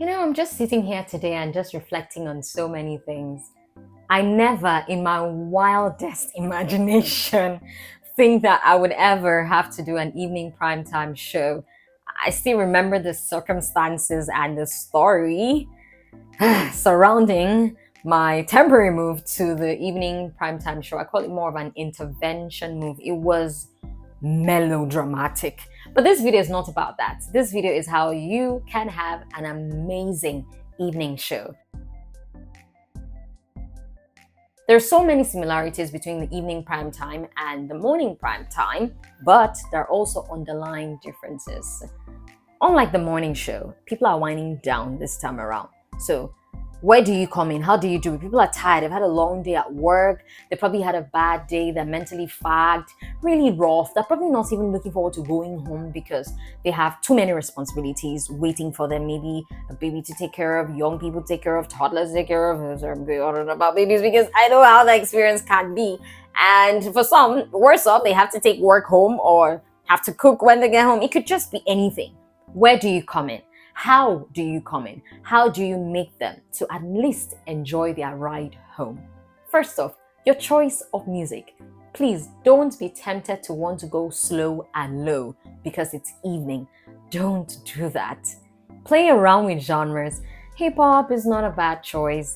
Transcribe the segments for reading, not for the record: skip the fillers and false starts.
I'm just sitting here today and just reflecting on so many things. I never, in my wildest imagination, think that I would ever have to do an evening primetime show. I still remember the circumstances and the story surrounding my temporary move to the evening primetime show. I call it more of an intervention move. It was melodramatic. But this video is not about that. This video is how you can have an amazing evening show. There are so many similarities between the evening prime time and the morning prime time, but there are also underlying differences. Unlike the morning show, people are winding down this time around. So where do you come in? How do you do it? People are tired. They've had a long day at work. They probably had a bad day. They're mentally fagged, really rough. They're probably not even looking forward to going home because they have too many responsibilities waiting for them. Maybe a baby to take care of, young people to take care of, toddlers to take care of. I don't know about babies because I know how the experience can be. And for some, worse off, they have to take work home or have to cook when they get home. It could just be anything. Where do you come in? How do you come in? How do you make them to at least enjoy their ride home? First off, your choice of music. Please don't be tempted to want to go slow and low because it's evening. Don't do that. Play around with genres. Hip hop is not a bad choice.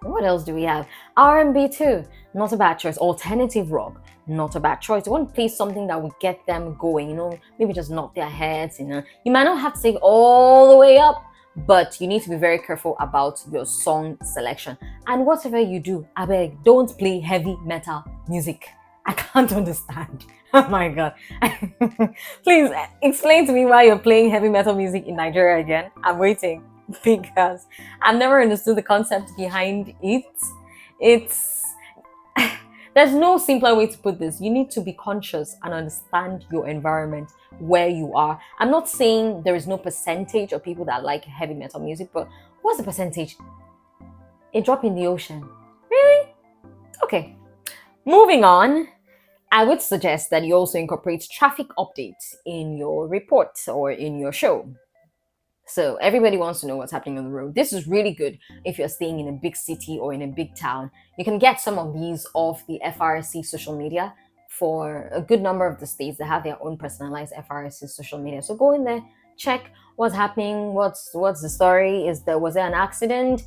What else do we have? R&B too, not a bad choice. Alternative rock, not a bad choice. You want to play something that will get them going, maybe just knock their heads, You might not have to take all the way up, but you need to be very careful about your song selection. And whatever you do, I beg, don't play heavy metal music. I can't understand. Oh my God. Please explain to me why you're playing heavy metal music in Nigeria again. I'm waiting. Because I've never understood the concept behind it. There's no simpler way to put this. You need to be conscious and understand your environment, where you are. I'm not saying there is no percentage of people that like heavy metal music, but what's the percentage? A drop in the ocean. Really? Okay. Moving on, I would suggest that you also incorporate traffic updates in your report or in your show. So everybody wants to know what's happening on the road. This is really good if you're staying in a big city or in a big town. You can get some of these off the FRC social media. For a good number of the states, they have their own personalized FRC social media. So go in there, check what's happening, what's the story. Was there an accident?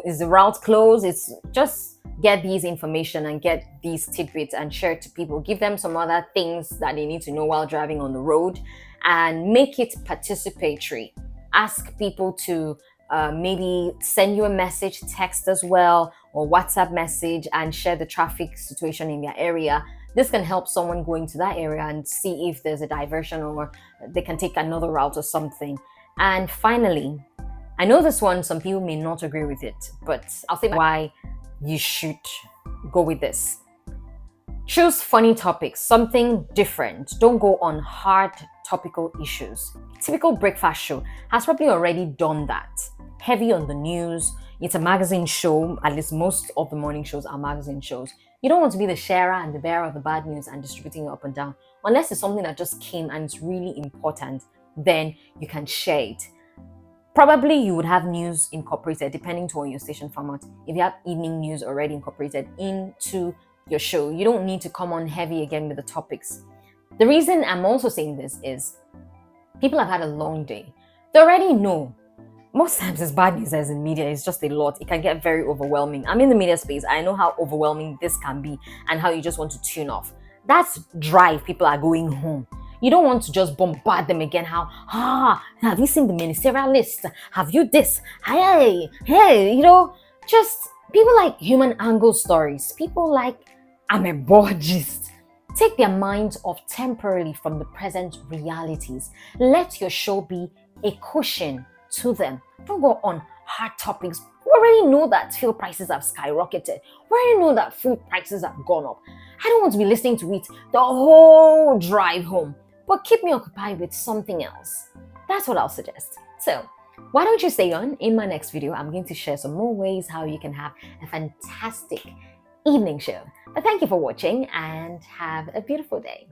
Is the route closed? It's just get these information and get these tidbits and share it to people. Give them some other things that they need to know while driving on the road. And make it participatory. Ask people to maybe send you a message, text as well, or WhatsApp message and share the traffic situation in their area. This can help someone go into that area and see if there's a diversion or they can take another route or something. And finally, I know this one, some people may not agree with it, but I'll say why you should go with this. Choose funny topics, something different. Don't go on hard topical issues. Typical breakfast show has probably already done that. Heavy on the news. It's a magazine show. At least most of the morning shows are magazine shows. You don't want to be the sharer and the bearer of the bad news and distributing it up and down. Unless it's something that just came and it's really important, then you can share it. Probably you would have news incorporated depending on your station format. If you have evening news already incorporated into your show, you don't need to come on heavy again with the topics. The reason I'm also saying this is people have had a long day. They already know. Most times it's bad news as in media. It's just a lot. It can get very overwhelming. I'm in the media space. I know how overwhelming this can be and how you just want to tune off. That's drive. People are going home. You don't want to just bombard them again. Have you seen the ministerial list? Have you this? Hey, just people like human angle stories. People like I'm a bored gist. Take their minds off temporarily from the present realities. Let your show be a cushion to them. Don't go on hard topics. We already know that fuel prices have skyrocketed. We already know that food prices have gone up. I don't want to be listening to it the whole drive home, but keep me occupied with something else. That's what I'll suggest. So, why don't you stay on? In my next video, I'm going to share some more ways how you can have a fantastic evening show. But thank you for watching and have a beautiful day.